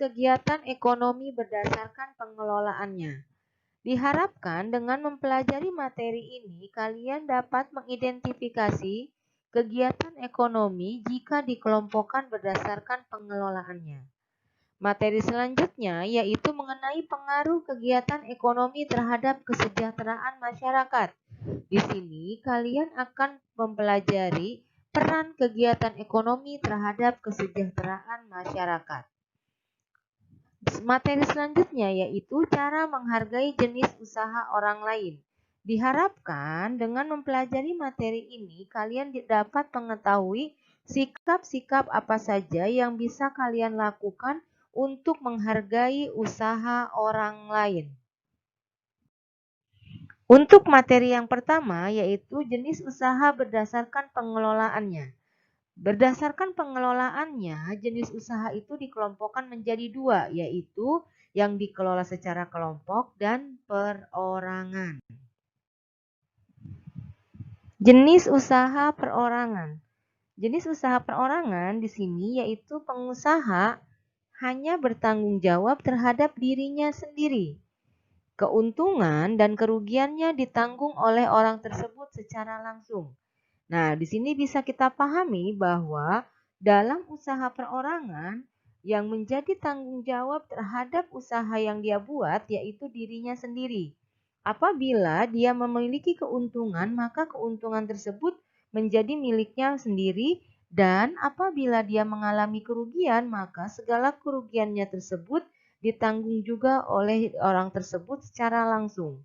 kegiatan ekonomi berdasarkan pengelolaannya. Diharapkan dengan mempelajari materi ini, kalian dapat mengidentifikasi kegiatan ekonomi jika dikelompokkan berdasarkan pengelolaannya. Materi selanjutnya yaitu mengenai pengaruh kegiatan ekonomi terhadap kesejahteraan masyarakat. Di sini kalian akan mempelajari peran kegiatan ekonomi terhadap kesejahteraan masyarakat. Materi selanjutnya yaitu cara menghargai jenis usaha orang lain. Diharapkan dengan mempelajari materi ini, kalian dapat mengetahui sikap-sikap apa saja yang bisa kalian lakukan untuk menghargai usaha orang lain. Untuk materi yang pertama yaitu jenis usaha berdasarkan pengelolaannya. Berdasarkan pengelolaannya, jenis usaha itu dikelompokkan menjadi dua, yaitu yang dikelola secara kelompok dan perorangan. Jenis usaha perorangan. Jenis usaha perorangan di sini yaitu pengusaha hanya bertanggung jawab terhadap dirinya sendiri. Keuntungan dan kerugiannya ditanggung oleh orang tersebut secara langsung. Nah, di sini bisa kita pahami bahwa dalam usaha perorangan yang menjadi tanggung jawab terhadap usaha yang dia buat yaitu dirinya sendiri. Apabila dia memiliki keuntungan, maka keuntungan tersebut menjadi miliknya sendiri, dan apabila dia mengalami kerugian, maka segala kerugiannya tersebut ditanggung juga oleh orang tersebut secara langsung.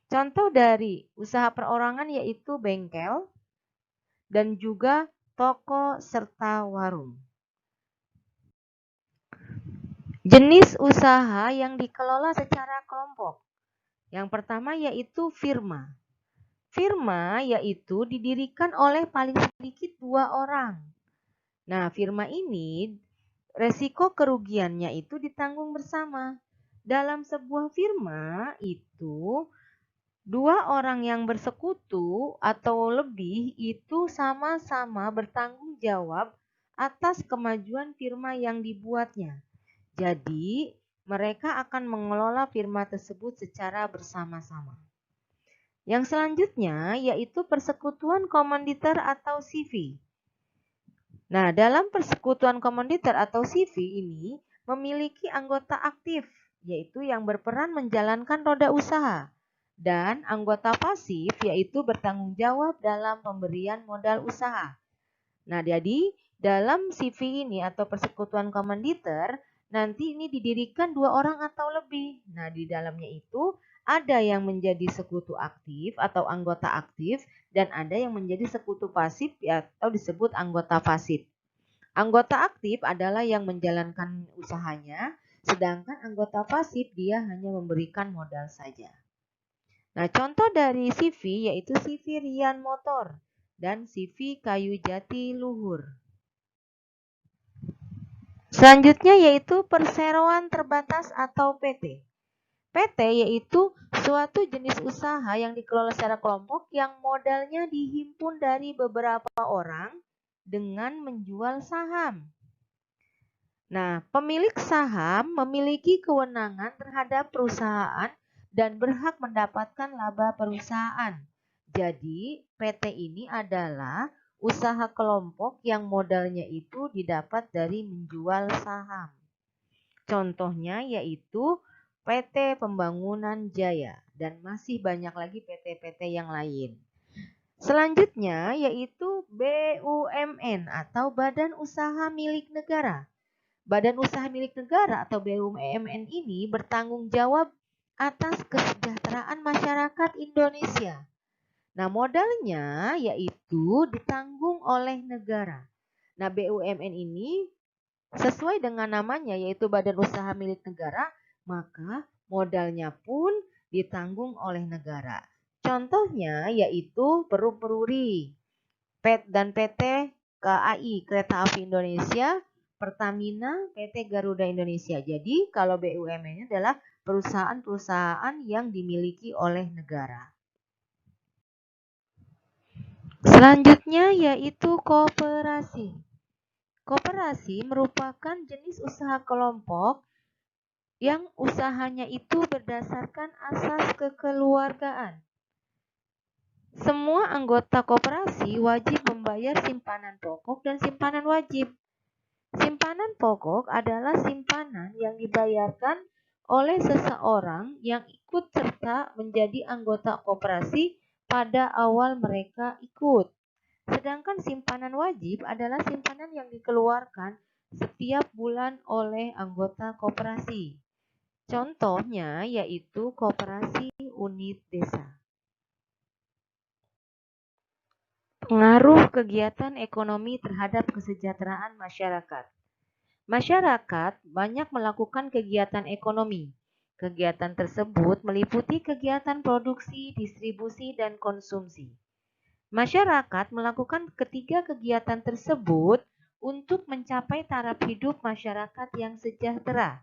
Contoh dari usaha perorangan yaitu bengkel dan juga toko serta warung. Jenis usaha yang dikelola secara kelompok. Yang pertama yaitu firma. Firma yaitu didirikan oleh paling sedikit 2 orang. Nah, firma ini resiko kerugiannya itu ditanggung bersama. Dalam sebuah firma itu 2 orang yang bersekutu atau lebih itu sama-sama bertanggung jawab atas kemajuan firma yang dibuatnya. Jadi, mereka akan mengelola firma tersebut secara bersama-sama. Yang selanjutnya yaitu persekutuan komanditer atau CV. Nah, dalam persekutuan komanditer atau CV ini memiliki anggota aktif, yaitu yang berperan menjalankan roda usaha, dan anggota pasif, yaitu bertanggung jawab dalam pemberian modal usaha. Nah, jadi dalam CV ini atau persekutuan komanditer, nanti ini didirikan 2 orang atau lebih. Nah, di dalamnya itu ada yang menjadi sekutu aktif atau anggota aktif, dan ada yang menjadi sekutu pasif atau disebut anggota pasif. Anggota aktif adalah yang menjalankan usahanya, sedangkan anggota pasif dia hanya memberikan modal saja. Nah, contoh dari CV yaitu CV Rian Motor dan CV Kayu Jati Luhur. Selanjutnya yaitu perseroan terbatas atau PT. PT yaitu suatu jenis usaha yang dikelola secara kelompok yang modalnya dihimpun dari beberapa orang dengan menjual saham. Nah, pemilik saham memiliki kewenangan terhadap perusahaan dan berhak mendapatkan laba perusahaan. Jadi, PT ini adalah usaha kelompok yang modalnya itu didapat dari menjual saham. Contohnya yaitu PT Pembangunan Jaya dan masih banyak lagi PT-PT yang lain. Selanjutnya yaitu BUMN atau Badan Usaha Milik Negara. Badan Usaha Milik Negara atau BUMN ini bertanggung jawab atas kesejahteraan masyarakat Indonesia. Nah, modalnya yaitu ditanggung oleh negara. Nah, BUMN ini sesuai dengan namanya yaitu Badan Usaha Milik Negara, maka modalnya pun ditanggung oleh negara. Contohnya yaitu Perum Peruri, PET dan PT KAI Kereta Api Indonesia, Pertamina, PT Garuda Indonesia. Jadi kalau BUMN adalah perusahaan-perusahaan yang dimiliki oleh negara. Selanjutnya yaitu koperasi. Koperasi merupakan jenis usaha kelompok yang usahanya itu berdasarkan asas kekeluargaan. Semua anggota koperasi wajib membayar simpanan pokok dan simpanan wajib. Simpanan pokok adalah simpanan yang dibayarkan oleh seseorang yang ikut serta menjadi anggota koperasi pada awal mereka ikut. Sedangkan simpanan wajib adalah simpanan yang dikeluarkan setiap bulan oleh anggota koperasi. Contohnya yaitu koperasi unit desa. Pengaruh kegiatan ekonomi terhadap kesejahteraan masyarakat. Masyarakat banyak melakukan kegiatan ekonomi. Kegiatan tersebut meliputi kegiatan produksi, distribusi, dan konsumsi. Masyarakat melakukan ketiga kegiatan tersebut untuk mencapai taraf hidup masyarakat yang sejahtera.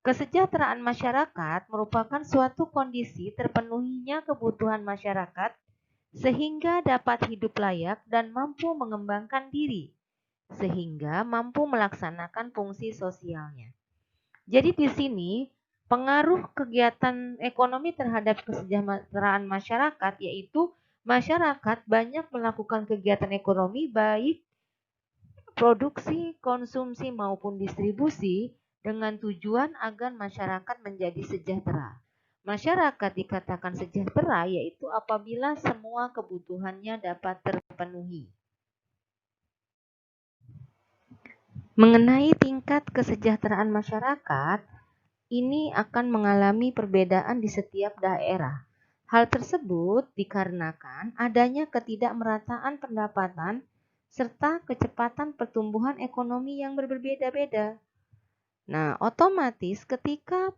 Kesejahteraan masyarakat merupakan suatu kondisi terpenuhinya kebutuhan masyarakat sehingga dapat hidup layak dan mampu mengembangkan diri, sehingga mampu melaksanakan fungsi sosialnya. Jadi di sini pengaruh kegiatan ekonomi terhadap kesejahteraan masyarakat yaitu masyarakat banyak melakukan kegiatan ekonomi baik produksi, konsumsi maupun distribusi dengan tujuan agar masyarakat menjadi sejahtera. Masyarakat dikatakan sejahtera yaitu apabila semua kebutuhannya dapat terpenuhi. Mengenai tingkat kesejahteraan masyarakat, ini akan mengalami perbedaan di setiap daerah. Hal tersebut dikarenakan adanya ketidakmerataan pendapatan serta kecepatan pertumbuhan ekonomi yang berbeda-beda. Nah, otomatis ketika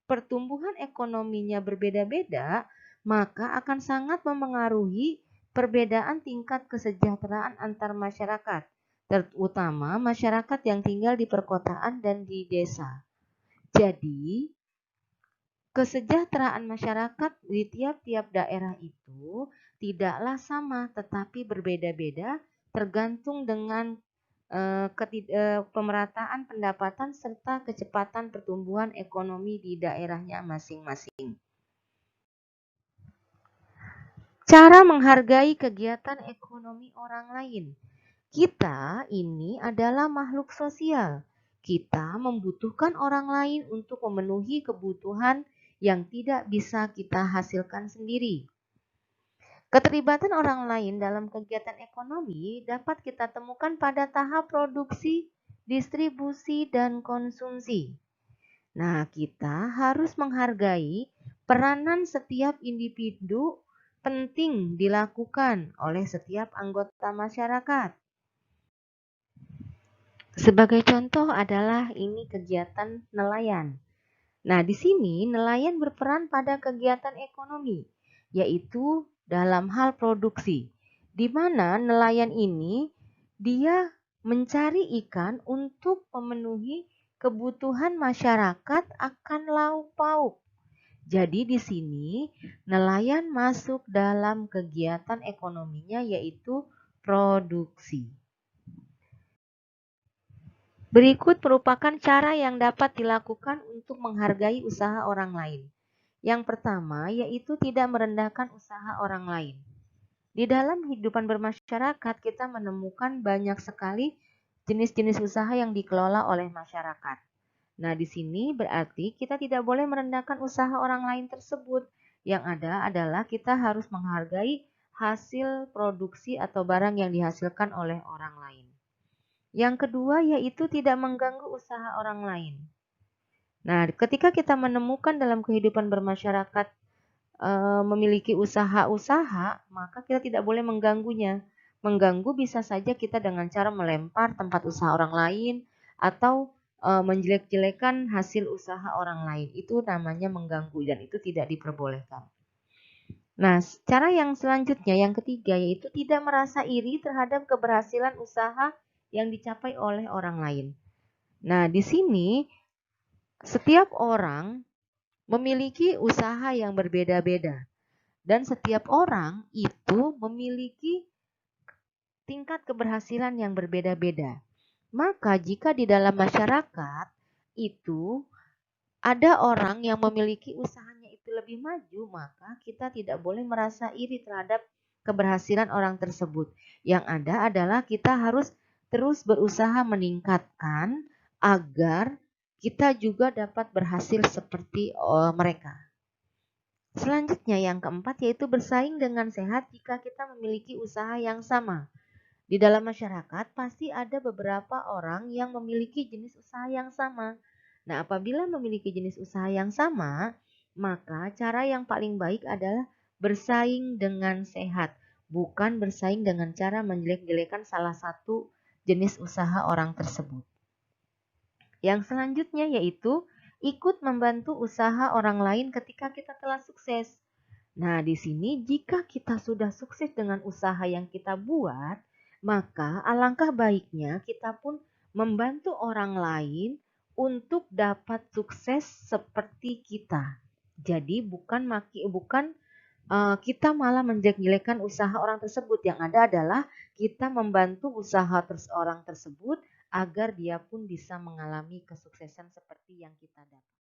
pertumbuhan ekonominya berbeda-beda, maka akan sangat memengaruhi perbedaan tingkat kesejahteraan antar masyarakat, terutama masyarakat yang tinggal di perkotaan dan di desa. Jadi, kesejahteraan masyarakat di tiap-tiap daerah itu tidaklah sama, tetapi berbeda-beda tergantung dengan pemerataan pendapatan serta kecepatan pertumbuhan ekonomi di daerahnya masing-masing. Cara menghargai kegiatan ekonomi orang lain. Kita ini adalah makhluk sosial. Kita membutuhkan orang lain untuk memenuhi kebutuhan yang tidak bisa kita hasilkan sendiri. Keterlibatan orang lain dalam kegiatan ekonomi dapat kita temukan pada tahap produksi, distribusi, dan konsumsi. Nah, kita harus menghargai peranan setiap individu penting dilakukan oleh setiap anggota masyarakat. Sebagai contoh adalah ini kegiatan nelayan. Nah, di sini nelayan berperan pada kegiatan ekonomi, yaitu dalam hal produksi, di mana nelayan ini dia mencari ikan untuk memenuhi kebutuhan masyarakat akan lauk pauk. Jadi di sini nelayan masuk dalam kegiatan ekonominya yaitu produksi. Berikut merupakan cara yang dapat dilakukan untuk menghargai usaha orang lain. Yang pertama yaitu tidak merendahkan usaha orang lain. Di dalam kehidupan bermasyarakat kita menemukan banyak sekali jenis-jenis usaha yang dikelola oleh masyarakat. Nah, di sini berarti kita tidak boleh merendahkan usaha orang lain tersebut. Yang ada adalah kita harus menghargai hasil produksi atau barang yang dihasilkan oleh orang lain. Yang kedua yaitu tidak mengganggu usaha orang lain. Nah, ketika kita menemukan dalam kehidupan bermasyarakat memiliki usaha-usaha, maka kita tidak boleh mengganggunya. Mengganggu bisa saja kita dengan cara melempar tempat usaha orang lain atau menjelek-jelekan hasil usaha orang lain. Itu namanya mengganggu dan itu tidak diperbolehkan. Nah, cara yang selanjutnya, yang ketiga, yaitu tidak merasa iri terhadap keberhasilan usaha yang dicapai oleh orang lain. Nah, di sini setiap orang memiliki usaha yang berbeda-beda dan setiap orang itu memiliki tingkat keberhasilan yang berbeda-beda. Maka jika di dalam masyarakat itu ada orang yang memiliki usahanya itu lebih maju, maka kita tidak boleh merasa iri terhadap keberhasilan orang tersebut. Yang ada adalah kita harus terus berusaha meningkatkan agar kita juga dapat berhasil seperti mereka. Selanjutnya yang keempat yaitu bersaing dengan sehat jika kita memiliki usaha yang sama. Di dalam masyarakat pasti ada beberapa orang yang memiliki jenis usaha yang sama. Nah, apabila memiliki jenis usaha yang sama, maka cara yang paling baik adalah bersaing dengan sehat, bukan bersaing dengan cara menjelek-jelekan salah satu jenis usaha orang tersebut. Yang selanjutnya yaitu ikut membantu usaha orang lain ketika kita telah sukses. Nah, di sini jika kita sudah sukses dengan usaha yang kita buat, maka alangkah baiknya kita pun membantu orang lain untuk dapat sukses seperti kita. Jadi bukan kita malah menjelek-jelekan usaha orang tersebut. Yang ada adalah kita membantu usaha orang tersebut agar dia pun bisa mengalami kesuksesan seperti yang kita dapat.